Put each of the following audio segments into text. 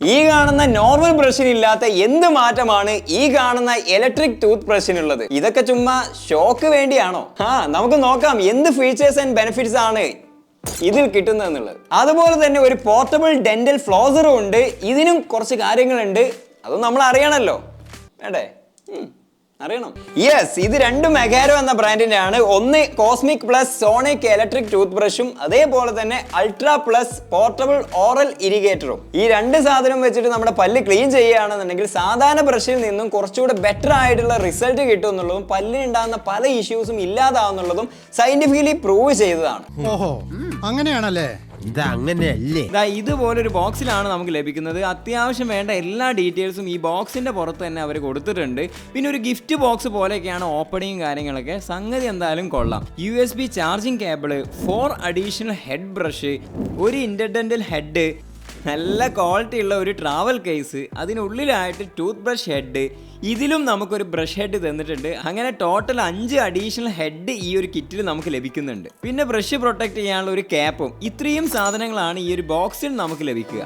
ഈ കാണുന്ന നോർമൽ ബ്രഷിനില്ലാത്ത എന്ത് മാറ്റമാണ് ഈ കാണുന്ന ഇലക്ട്രിക് ടൂത്ത് ബ്രഷിനുള്ളത്? ഇതൊക്കെ ചുമ്മാ ഷോക്ക് വേണ്ടിയാണോ? നമുക്ക് നോക്കാം എന്ത് ഫീച്ചേഴ്സ് ആൻഡ് ബെനിഫിറ്റ്സ് ആണ് ഇതിൽ കിട്ടുന്നതെന്നുള്ളത്. അതുപോലെ തന്നെ ഒരു പോർട്ടബിൾ ഡെന്റൽ ഫ്ലോസറും ഉണ്ട്. ഇതിനും കുറച്ച് കാര്യങ്ങളുണ്ട്, അത് നമ്മൾ അറിയണമല്ലോ, വേണ്ടേ? അറിയണം. യെസ്, ഇത് രണ്ടും AGARO എന്ന ബ്രാൻഡിന്റെ ആണ്. ഒന്ന് cosmic plus sonic electric tooth ബ്രഷും അതേപോലെ തന്നെ അൾട്രാ പ്ലസ് പോർട്ടബിൾ ഓറൽ ഇറിഗേറ്ററും. ഈ രണ്ട് സാധനം വെച്ചിട്ട് നമ്മുടെ പല്ല് ക്ലീൻ ചെയ്യുകയാണെന്നുണ്ടെങ്കിൽ സാധാരണ ബ്രഷിൽ നിന്നും കുറച്ചുകൂടെ ബെറ്റർ ആയിട്ടുള്ള റിസൾട്ട് കിട്ടും എന്നുള്ളതും പല്ലിനുണ്ടാകുന്ന പല ഇഷ്യൂസും ഇല്ലാതാവുന്നുള്ളതും സയന്റിഫിക്കലി പ്രൂവ് ചെയ്തതാണ്. ഓഹോ, അങ്ങനെയാണല്ലേ? ഇതുപോലൊരു ബോക്സിലാണ് നമുക്ക് ലഭിക്കുന്നത്. അത്യാവശ്യം വേണ്ട എല്ലാ ഡീറ്റെയിൽസും ഈ ബോക്സിന്റെ പുറത്ത് തന്നെ അവർ കൊടുത്തിട്ടുണ്ട്. പിന്നെ ഒരു ഗിഫ്റ്റ് ബോക്സ് പോലെയൊക്കെയാണ് ഓപ്പണിങ് കാര്യങ്ങളൊക്കെ. സംഗതി എന്തായാലും കൊള്ളാം. USB charging cable, 4 additional head brush, ഒരു ഇന്റർഡെന്റൽ ഹെഡ്, നല്ല ക്വാളിറ്റി ഉള്ള ഒരു ട്രാവൽ കേസ്, അതിനുള്ളിലായിട്ട് ടൂത്ത് ബ്രഷ് ഹെഡ്, ഇതിലും നമുക്കൊരു ബ്രഷ് ഹെഡ് തന്നിട്ടുണ്ട്. അങ്ങനെ ടോട്ടൽ 5 അഡീഷണൽ ഹെഡ് ഈ ഒരു കിറ്റിൽ നമുക്ക് ലഭിക്കുന്നുണ്ട്. പിന്നെ ബ്രഷ് പ്രൊട്ടക്ട് ചെയ്യാനുള്ള ഒരു ക്യാപ്പും. ഇത്രയും സാധനങ്ങളാണ് ഈ ഒരു ബോക്സിൽ നമുക്ക് ലഭിക്കുക.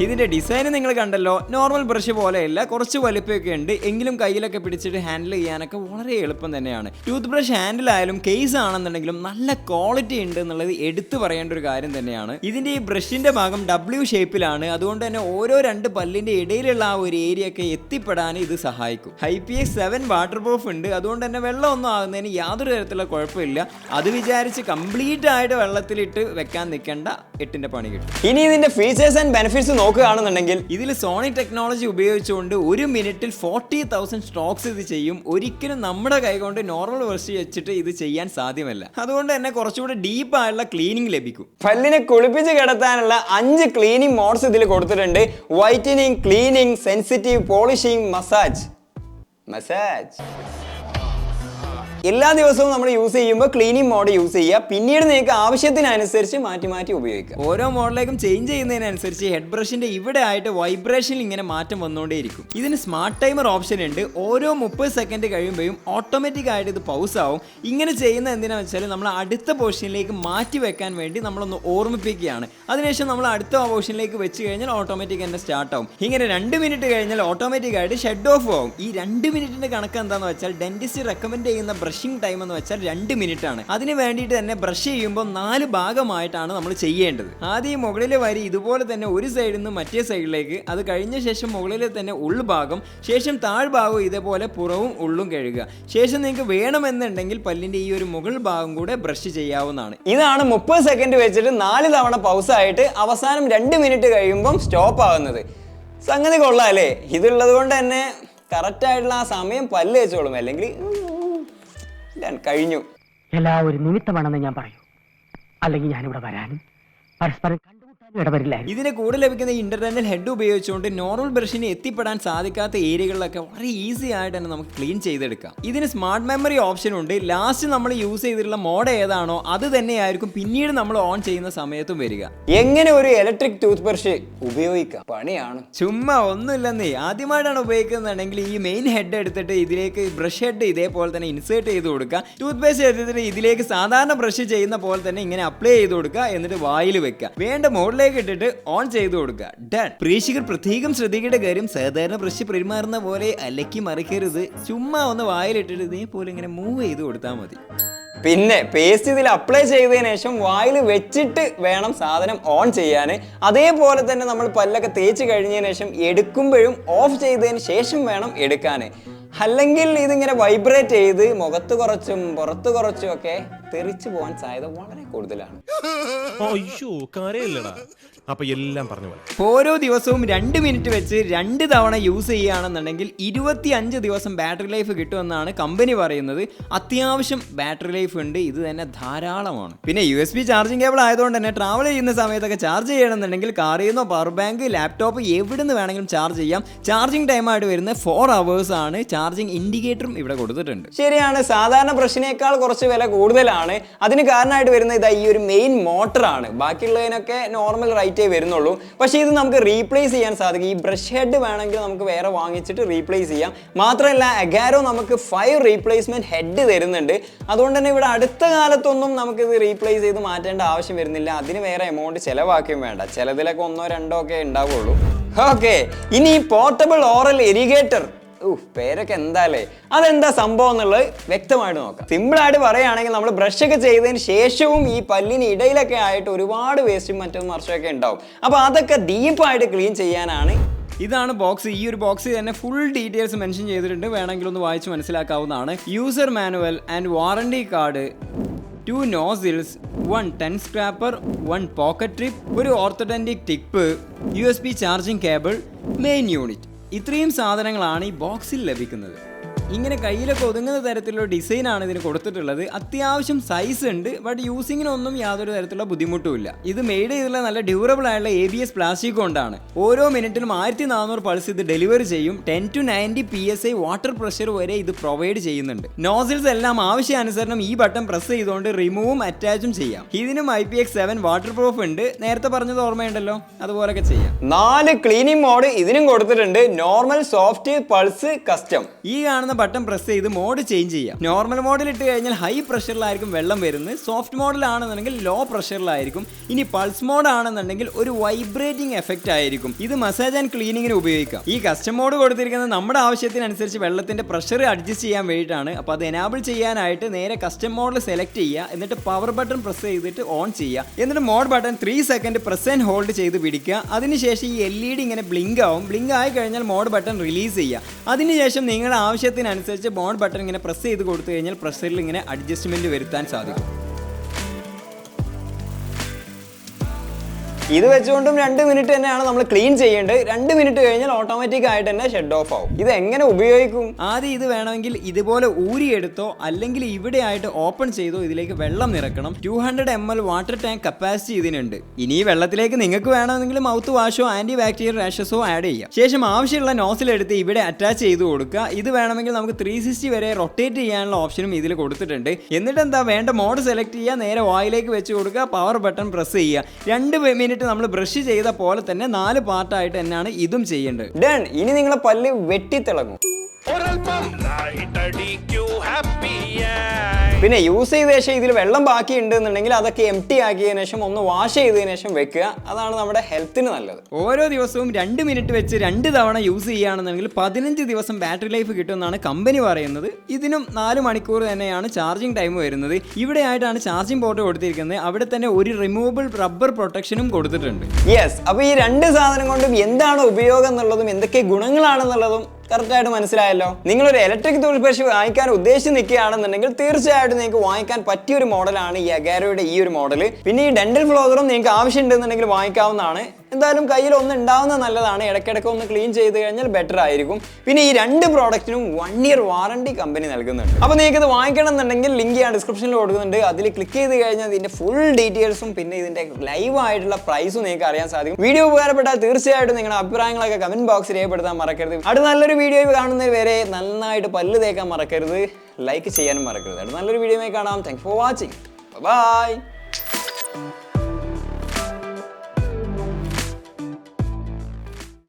ഇതിന്റെ ഡിസൈൻ നിങ്ങൾ കണ്ടല്ലോ, നോർമൽ ബ്രഷ് പോലെയല്ല, കുറച്ച് വലിപ്പമൊക്കെ ഉണ്ട്, എങ്കിലും കയ്യിലൊക്കെ പിടിച്ചിട്ട് ഹാൻഡിൽ ചെയ്യാനൊക്കെ വളരെ എളുപ്പം തന്നെയാണ്. ടൂത്ത് ബ്രഷ് ഹാൻഡിൽ ആയാലും കേസ് ആണെന്നുണ്ടെങ്കിലും നല്ല ക്വാളിറ്റി ഉണ്ട് എന്നുള്ളത് എടുത്തു പറയേണ്ട ഒരു കാര്യം തന്നെയാണ്. ഇതിന്റെ ഈ ബ്രഷിന്റെ ഭാഗം W ഷേപ്പിലാണ്, അതുകൊണ്ട് തന്നെ ഓരോ 2 പല്ലിന്റെ ഇടയിലുള്ള ആ ഒരു ഏരിയ ഒക്കെ എത്തിപ്പെടാൻ ഇത് സഹായിക്കും. IPX7 വാട്ടർ പ്രൂഫ് ഉണ്ട്, അതുകൊണ്ട് തന്നെ വെള്ളമൊന്നും ആകുന്നതിന് യാതൊരു തരത്തിലുള്ള കുഴപ്പമില്ല. അത് വിചാരിച്ച് കംപ്ലീറ്റ് ആയിട്ട് വെള്ളത്തിലിട്ട് വെക്കാൻ നിൽക്കേണ്ട, 8ന്റെ പണി കിട്ടും. ഇനി ഇതിന്റെ ഫീച്ചേഴ്സ് ആൻഡ് ബെനിഫിറ്റ്സ് നോക്കുകയാണെന്നുണ്ടെങ്കിൽ ഇതിൽ സോണിക് ടെക്നോളജി ഉപയോഗിച്ചുകൊണ്ട് 1 മിനിറ്റിൽ 40,000 സ്ട്രോക്സ് ഇത് ചെയ്യും. ഒരിക്കലും നമ്മുടെ കൈകൊണ്ട് നോർമൽ ബ്രഷ് വെച്ചിട്ട് ഇത് ചെയ്യാൻ സാധ്യമല്ല. അതുകൊണ്ട് തന്നെ കുറച്ചുകൂടി ഡീപ്പ് ആയുള്ള ക്ലീനിങ് ലഭിക്കും. പല്ലിനെ കുളിപ്പിച്ച് കിടത്താനുള്ള 5 ക്ലീനിങ് മോഡ്സ് ഇതിൽ കൊടുത്തിട്ടുണ്ട്. Whitening, cleaning, sensitive, polishing, massage. എല്ലാ ദിവസവും നമ്മൾ യൂസ് ചെയ്യുമ്പോൾ ക്ലീനിങ് മോഡ് യൂസ് ചെയ്യുക. പിന്നീട് നിങ്ങൾക്ക് ആവശ്യത്തിനനുസരിച്ച് മാറ്റി മാറ്റി ഉപയോഗിക്കുക. ഓരോ മോഡലേക്കും ചേഞ്ച് ചെയ്യുന്നതിനനുസരിച്ച് ഹെഡ് ബ്രഷിന്റെ ഇവിടെ ആയിട്ട് വൈബ്രേഷനിൽ ഇങ്ങനെ മാറ്റം വന്നുകൊണ്ടേയിരിക്കും. ഇതിന് സ്മാർട്ട് ടൈമർ ഓപ്ഷൻ ഉണ്ട്. ഓരോ 30 സെക്കൻഡ് കഴിയുമ്പോഴും ഓട്ടോമാറ്റിക് ആയിട്ട് ഇത് പൗസ് ആവും. ഇങ്ങനെ ചെയ്യുന്ന എന്തിനാ വെച്ചാൽ നമ്മൾ അടുത്ത പൊസിഷനിലേക്ക് മാറ്റി വെക്കാൻ വേണ്ടി നമ്മളൊന്ന് ഓർമ്മിപ്പിക്കുകയാണ്. അതിനുശേഷം നമ്മൾ അടുത്ത പൊസിഷനിലേക്ക് വെച്ച് കഴിഞ്ഞാൽ ഓട്ടോമാറ്റിക് തന്നെ സ്റ്റാർട്ട് ആവും. ഇങ്ങനെ 2 മിനിറ്റ് കഴിഞ്ഞാൽ ഓട്ടോമാറ്റിക് ആയിട്ട് ഷട്ട് ഓഫ് ആവും. ഈ 2 മിനിറ്റിന്റെ കണക്ക് എന്താണെന്ന് വെച്ചാൽ ഡെന്റിസ്റ്റ് റെക്കമെൻഡ് ചെയ്യുന്ന ബ്രഷിംഗ് ടൈം എന്ന് വെച്ചാൽ 2 മിനിറ്റ് ആണ്. അതിന് വേണ്ടിയിട്ട് തന്നെ ബ്രഷ് ചെയ്യുമ്പോൾ 4 ഭാഗമായിട്ടാണ് നമ്മൾ ചെയ്യേണ്ടത്. ആദ്യം മുകളിലെ വരി ഇതുപോലെ തന്നെ ഒരു സൈഡിൽ നിന്ന് മറ്റേ സൈഡിലേക്ക്, അത് കഴിഞ്ഞ ശേഷം മുകളിലെ തന്നെ ഉൾഭാഗം, ശേഷം താഴ്ഭാഗവും ഇതേപോലെ പുറവും ഉള്ളും കഴുകുക. ശേഷം നിങ്ങൾക്ക് വേണമെന്നുണ്ടെങ്കിൽ പല്ലിന്റെ ഈ ഒരു മുകൾ ഭാഗം കൂടെ ബ്രഷ് ചെയ്യാവുന്നതാണ്. ഇതാണ് 30 സെക്കൻഡ് വെച്ചിട്ട് 4 തവണ പൗസ് ആയിട്ട് അവസാനം 2 മിനിറ്റ് കഴിയുമ്പം സ്റ്റോപ്പ് ആകുന്നത്. സംഗതി കൊള്ളാം അല്ലേ? ഇതുള്ളത് കൊണ്ട് തന്നെ കറക്റ്റ് ആയിട്ടുള്ള ആ സമയം പല്ല് വെച്ചോളും, അല്ലെങ്കിൽ കഴിഞ്ഞു. എല്ലാം ഒരു നിമിത്തമാണെന്ന് ഞാൻ പറയൂ, അല്ലെങ്കിൽ ഞാനിവിടെ വരാനും പരസ്പരം ഇതിന് കൂടെ ലഭിക്കുന്ന ഇന്റർനെറ്റ് ഹെഡ് ഉപയോഗിച്ചുകൊണ്ട് നോർമൽ ബ്രഷിന് എത്തിപ്പെടാൻ സാധിക്കാത്ത ഏരിയകളിലൊക്കെ വളരെ ഈസി ആയിട്ട് തന്നെ നമുക്ക് ക്ലീൻ ചെയ്തെടുക്കാം. ഇതിന് സ്മാർട്ട് മെമ്മറി ഓപ്ഷൻ ഉണ്ട്. ലാസ്റ്റ് നമ്മൾ യൂസ് ചെയ്തിട്ടുള്ള മോഡ് ഏതാണോ അത് തന്നെയായിരിക്കും പിന്നീട് നമ്മൾ ഓൺ ചെയ്യുന്ന സമയത്തും വരിക. എങ്ങനെ ഒരു ഇലക്ട്രിക് ടൂത്ത് ബ്രഷ് ഉപയോഗിക്കാം? പണിയാണ്, ചുമ്മാ ഒന്നുമില്ലെന്നേ. ആദ്യമായിട്ടാണ് ഉപയോഗിക്കുന്നുണ്ടെങ്കിൽ ഈ മെയിൻ ഹെഡ് എടുത്തിട്ട് ഇതിലേക്ക് ബ്രഷ് ഹെഡ് ഇതേപോലെ തന്നെ ഇൻസേർട്ട് ചെയ്ത് കൊടുക്കുക. ടൂത്ത് പേസ്റ്റ് എടുത്തിട്ട് ഇതിലേക്ക് സാധാരണ ബ്രഷ് ചെയ്യുന്ന പോലെ തന്നെ ഇങ്ങനെ അപ്ലൈ ചെയ്ത് കൊടുക്കുക. എന്നിട്ട് വായിൽ വെക്കുക. വേണ്ട മോഡിലേക്ക് ഇട്ടിട്ട് ഓൺ ചെയ്ത് കൊടുക്കുക. ഡൺ. പ്രേക്ഷകർ പ്രത്യേകം ശ്രദ്ധിക്കേണ്ട കാര്യം, സാധാരണ ബ്രഷ് പെരുമാറുന്ന പോലെ അലക്കി മറിക്കരുത്. ചുമ്മാ ഒന്ന് വായിലിട്ടിട്ട് ഇതേപോലെ ഇങ്ങനെ മൂവ് ചെയ്ത് കൊടുത്താൽ മതി. പിന്നെ പേസ്റ്റ് ഇതിൽ അപ്ലൈ ചെയ്തതിനു ശേഷം വായിൽ വെച്ചിട്ട് വേണം സാധനം ഓൺ ചെയ്യാൻ. അതേപോലെ തന്നെ നമ്മൾ പല്ലൊക്കെ തേച്ച് കഴിഞ്ഞതിന് ശേഷം എടുക്കുമ്പോഴും ഓഫ് ചെയ്തതിന് ശേഷം വേണം എടുക്കാൻ. അല്ലെങ്കിൽ ഇതിങ്ങനെ വൈബ്രേറ്റ് ചെയ്ത് മുഖത്ത് കുറച്ചും പുറത്ത് കുറച്ചും ഒക്കെ തെറിച്ചു പോകാൻ സാധ്യത വളരെ കൂടുതലാണ്. ഓരോ ദിവസവും 2 മിനിറ്റ് വെച്ച് 2 തവണ യൂസ് ചെയ്യുകയാണെന്നുണ്ടെങ്കിൽ 25 ദിവസം ബാറ്ററി ലൈഫ് കിട്ടുമെന്നാണ് കമ്പനി പറയുന്നത്. അത്യാവശ്യം ബാറ്ററി ലൈഫ് ഉണ്ട്, ഇത് തന്നെ ധാരാളമാണ്. പിന്നെ USB ചാർജിങ് കേബിൾ ആയതുകൊണ്ട് തന്നെ ട്രാവൽ ചെയ്യുന്ന സമയത്തൊക്കെ ചാർജ് ചെയ്യണമെന്നുണ്ടെങ്കിൽ കാറിൽ നിന്നോ പവർ ബാങ്ക്, ലാപ്ടോപ്പ് എവിടെ നിന്ന് വേണമെങ്കിലും ചാർജ് ചെയ്യാം. ചാർജിങ് ടൈം ആയിട്ട് വരുന്നത് 4 hours ആണ്. ചാർജിങ് ഇൻഡിക്കേറ്ററും ഇവിടെ കൊടുത്തിട്ടുണ്ട്. ശരിയാണ്, സാധാരണ ബ്രഷിനേക്കാൾ കുറച്ച് വില കൂടുതലാണ്. അതിന് കാരണമായിട്ട് വരുന്നത് ഈ ഒരു മെയിൻ മോട്ടറാണ്. ബാക്കിയുള്ളതിനൊക്കെ നോർമൽ റൈറ്റേ വരുന്നുള്ളൂ. പക്ഷേ ഇത് നമുക്ക് റീപ്ലേസ് ചെയ്യാൻ സാധിക്കും. ഈ ബ്രഷ് ഹെഡ് വേണമെങ്കിൽ നമുക്ക് വേറെ വാങ്ങിച്ചിട്ട് റീപ്ലേസ് ചെയ്യാം. മാത്രമല്ല AGARO നമുക്ക് 5 റീപ്ലേസ്മെന്റ് ഹെഡ് തരുന്നുണ്ട്. അതുകൊണ്ട് തന്നെ ഇവിടെ അടുത്ത കാലത്തൊന്നും നമുക്കിത് റീപ്ലേസ് ചെയ്ത് മാറ്റേണ്ട ആവശ്യം വരുന്നില്ല. അതിന് വേറെ എമൗണ്ട് ചിലവാക്കുകയും വേണ്ട. ചിലതിലൊക്കെ 1-2 ഒക്കെ ഉണ്ടാവുള്ളൂ. ഓക്കെ, ഇനി പോർട്ടബിൾ ഓറൽ ഇറിഗേറ്റർ, പേരൊക്കെ എന്താല്ലേ, അതെന്താ സംഭവം എന്നുള്ളത് വ്യക്തമായിട്ട് നോക്കാം. സിമ്പിൾ ആയിട്ട് പറയുകയാണെങ്കിൽ നമ്മൾ ബ്രഷ് ഒക്കെ ചെയ്തതിന് ശേഷവും ഈ പല്ലിന് ഇടയിലൊക്കെ ആയിട്ട് ഒരുപാട് വേസ്റ്റും മറ്റും മറിച്ചൊക്കെ ഉണ്ടാവും. അപ്പോൾ അതൊക്കെ ഡീപ്പായിട്ട് ക്ലീൻ ചെയ്യാനാണ്. ഇതാണ് ബോക്സ്. ഈ ഒരു ബോക്സിൽ തന്നെ ഫുൾ ഡീറ്റെയിൽസ് മെൻഷൻ ചെയ്തിട്ടുണ്ട്, വേണമെങ്കിൽ ഒന്ന് വായിച്ച് മനസ്സിലാക്കാവുന്നതാണ്. User manual and warranty card, 2 nozzles, 1 10 scraper, 1 pocket trip, ഒരു orthodontic tip, USB charging cable, main unit. ഇത്രയും സാധനങ്ങളാണ് ഈ ബോക്സിൽ ലഭിക്കുന്നത്. ഇങ്ങനെ കയ്യിലൊക്കെ ഒതുങ്ങുന്ന തരത്തിലുള്ള ഡിസൈനാണ് ഇതിന് കൊടുത്തിട്ടുള്ളത്. അത്യാവശ്യം സൈസ് ഉണ്ട്, ബട്ട് യൂസിങ്ങിനൊന്നും യാതൊരു തരത്തിലുള്ള ബുദ്ധിമുട്ടുമില്ല. ഇത് മെയ്ഡ് ചെയ്തുള്ള നല്ല ഡ്യൂറബിൾ ആയിട്ടുള്ള ABS പ്ലാസ്റ്റിക് കൊണ്ടാണ്. ഓരോ മിനിറ്റിലും 1400 പൾസ് ഇത് ഡെലിവറി ചെയ്യും. 10 to 90 PSI വാട്ടർ പ്രഷർ വരെ ഇത് പ്രൊവൈഡ് ചെയ്യുന്നുണ്ട്. നോസിൽസ് എല്ലാം ആവശ്യാനുസരണം ഈ ബട്ടൺ പ്രസ് ചെയ്തുകൊണ്ട് റിമൂവും അറ്റാച്ചും ചെയ്യാം. ഇതിനും IPX7 വാട്ടർ പ്രൂഫ് ഉണ്ട്. നേരത്തെ പറഞ്ഞത് ഓർമ്മയുണ്ടല്ലോ, അതുപോലൊക്കെ ചെയ്യാം. 4 ക്ലീനിങ് മോഡ് ഇതിനും കൊടുത്തിട്ടുണ്ട്. Normal, soft, pulse, custom. ഈ കാണുന്ന ബട്ടൺ പ്രസ് ചെയ്ത് മോഡ് ചേഞ്ച് ചെയ്യാം. നോർമൽ മോഡിൽ ഇട്ട് കഴിഞ്ഞാൽ ഹൈ പ്രഷറിലായിരിക്കും വെള്ളം വരുന്നത്. സോഫ്റ്റ് മോഡിലാണെന്നുണ്ടെങ്കിൽ ലോ പ്രഷറിലായിരിക്കും. ഇനി പൾസ് മോഡ് ആണെന്നുണ്ടെങ്കിൽ ഒരു വൈബ്രേറ്റിംഗ് എഫക്റ്റ് ആയിരിക്കും. ഇത് മസാജ് ആൻഡ് ക്ലീനിങ്ങിന് ഉപയോഗിക്കാം. ഈ കസ്റ്റം മോഡ് കൊടുത്തിരിക്കുന്നത് നമ്മുടെ ആവശ്യത്തിനനുസരിച്ച് വെള്ളത്തിന്റെ പ്രഷർ അഡ്ജസ്റ്റ് ചെയ്യാൻ വേണ്ടിയിട്ടാണ്. അപ്പോൾ അത് എനാബിൾ ചെയ്യാനായിട്ട് നേരെ കസ്റ്റം മോഡിൽ സെലക്ട് ചെയ്യുക, എന്നിട്ട് പവർ ബട്ടൺ പ്രസ് ചെയ്തിട്ട് ഓൺ ചെയ്യുക. എന്നിട്ട് mode button 3 second press and hold ചെയ്ത് പിടിക്കുക. അതിനുശേഷം ഈ LED ഇങ്ങനെ ബ്ലിങ്ക് ആവും. ബ്ലിങ്ക് ആയി കഴിഞ്ഞാൽ മോഡ് ബട്ടൺ റിലീസ് ചെയ്യുക. അതിനുശേഷം നിങ്ങളുടെ ആവശ്യത്തിനനുസരിച്ച് മോഡ് ബട്ടൺ ഇങ്ങനെ പ്രസ് ചെയ്ത് കൊടുത്തു കഴിഞ്ഞാൽ പ്രഷറിൽ ഇങ്ങനെ അഡ്ജസ്റ്റ്മെന്റ് വരുത്താൻ സാധിക്കും. ഇത് വെച്ചുകൊണ്ടും 2 മിനിറ്റ് തന്നെയാണ് നമ്മൾ ക്ലീൻ ചെയ്യേണ്ടത്. 2 മിനിറ്റ് കഴിഞ്ഞാൽ ഓട്ടോമാറ്റിക് ആയിട്ട് തന്നെ ഷെഡ് ഓഫ് ആവും. ഇത് എങ്ങനെ ഉപയോഗിക്കും? ആദ്യം ഇത് വേണമെങ്കിൽ ഇതുപോലെ ഊരിയെടുത്തോ അല്ലെങ്കിൽ ഇവിടെ ആയിട്ട് ഓപ്പൺ ചെയ്തോ ഇതിലേക്ക് വെള്ളം നിറക്കണം. 200 ml വാട്ടർ ടാങ്ക് കപ്പാസിറ്റി ഇതിനുണ്ട്. ഇനി ഈ വെള്ളത്തിലേക്ക് നിങ്ങൾക്ക് വേണമെങ്കിൽ മൗത്ത് വാഷോ ആന്റി ബാക്ടീരിയൽ റാഷസോ ആഡ് ചെയ്യാം. ശേഷം ആവശ്യമുള്ള നോസിൽ എടുത്ത് ഇവിടെ അറ്റാച്ച് ചെയ്ത് കൊടുക്കുക. ഇത് വേണമെങ്കിൽ നമുക്ക് 360 വരെ റൊട്ടേറ്റ് ചെയ്യാനുള്ള ഓപ്ഷനും ഇതിൽ കൊടുത്തിട്ടുണ്ട്. എന്നിട്ട് എന്താ വേണ്ട മോഡ് സെലക്ട് ചെയ്യുക, നേരെ വായിലേക്ക് വെച്ച് കൊടുക്കുക, പവർ ബട്ടൺ പ്രസ് ചെയ്യുക. 2 മിനിറ്റ് നമ്മൾ ബ്രഷ് ചെയ്ത പോലെ തന്നെ 4 പാർട്ടായിട്ട് തന്നെയാണ് ഇതും ചെയ്യേണ്ടത്. ഡൺ. ഇനി നിങ്ങളെ പല്ല് വെട്ടിത്തിളങ്ങും. പിന്നെ യൂസ് ചെയ്ത ശേഷം ഇതിൽ വെള്ളം ബാക്കി ഉണ്ടെന്നുണ്ടെങ്കിൽ അതൊക്കെ എംപ്റ്റി ആക്കിയതിനു ശേഷം ഒന്ന് വാഷ് ചെയ്തതിനു ശേഷം വെക്കുക. അതാണ് നമ്മുടെ ഹെൽത്തിന് നല്ലത്. ഓരോ ദിവസവും 2 മിനിറ്റ് വെച്ച് 2 തവണ യൂസ് ചെയ്യുകയാണെന്നുണ്ടെങ്കിൽ 15 ദിവസം ബാറ്ററി ലൈഫ് കിട്ടുമെന്നാണ് കമ്പനി പറയുന്നത്. ഇതിനും 4 മണിക്കൂർ തന്നെയാണ് ചാർജിങ് ടൈം വരുന്നത്. ഇവിടെ ആയിട്ടാണ് ചാർജിങ് പോർട്ട് കൊടുത്തിരിക്കുന്നത്. അവിടെ തന്നെ ഒരു റിമൂവബിൾ റബ്ബർ പ്രൊട്ടക്ഷനും കൊടുത്തിട്ടുണ്ട്. യെസ്. അപ്പോൾ ഈ 2 സാധനം കൊണ്ടും എന്താണ് ഉപയോഗം എന്നുള്ളതും എന്തൊക്കെ ഗുണങ്ങളാണെന്നുള്ളതും കറക്റ്റായിട്ട് മനസ്സിലായല്ലോ. നിങ്ങളൊരു ഇലക്ട്രിക് ടൂത്ത് ബ്രഷ് വാങ്ങിക്കാൻ ഉദ്ദേശിച്ച് നിൽക്കുകയാണെന്നുണ്ടെങ്കിൽ തീർച്ചയായിട്ടും നിങ്ങൾക്ക് വാങ്ങിക്കാൻ പറ്റിയൊരു മോഡലാണ് ഈ അഗാരോയുടെ ഈ ഒരു മോഡൽ. പിന്നെ ഈ ഡെന്റൽ ഫ്ലോസറും നിങ്ങൾക്ക് ആവശ്യമുണ്ടെന്നുണ്ടെങ്കിൽ വാങ്ങിക്കാവുന്നതാണ്. എന്തായാലും കയ്യിൽ ഒന്ന് ഉണ്ടാവുന്നത് നല്ലതാണ്. ഇടയ്ക്കിടയ്ക്ക് ഒന്ന് ക്ലീൻ ചെയ്ത് കഴിഞ്ഞാൽ ബെറ്റർ ആയിരിക്കും. പിന്നെ ഈ 2 പ്രോഡക്റ്റിനും 1 ഇയർ വാറണ്ടി കമ്പനി നൽകുന്നുണ്ട്. അപ്പോൾ നിങ്ങൾക്ക് ഇത് വാങ്ങിക്കണം എന്നുണ്ടെങ്കിൽ ലിങ്ക് ഞാൻ ഡിസ്ക്രിപ്ഷനിൽ കൊടുക്കുന്നുണ്ട്. അതിൽ ക്ലിക്ക് ചെയ്ത് കഴിഞ്ഞാൽ ഇതിന്റെ ഫുൾ ഡീറ്റെയിൽസും പിന്നെ ഇതിന്റെ ലൈവ് ആയിട്ടുള്ള പ്രൈസും നിങ്ങൾക്ക് അറിയാൻ സാധിക്കും. വീഡിയോ ഉപകാരപ്പെട്ടാൽ തീർച്ചയായിട്ടും നിങ്ങളുടെ അഭിപ്രായങ്ങളൊക്കെ കമന്റ് ബോക്സിൽ രേഖപ്പെടുത്താൻ മറക്കരുത്. അടുത്ത നല്ലൊരു വീഡിയോ കാണുന്നത് വരെ നന്നായിട്ട് പല്ല് തേക്കാൻ മറക്കരുത്, ലൈക്ക് ചെയ്യാനും മറക്കരുത്. നല്ലൊരു വീഡിയോ കാണാം. Thanks for watching. ബൈ.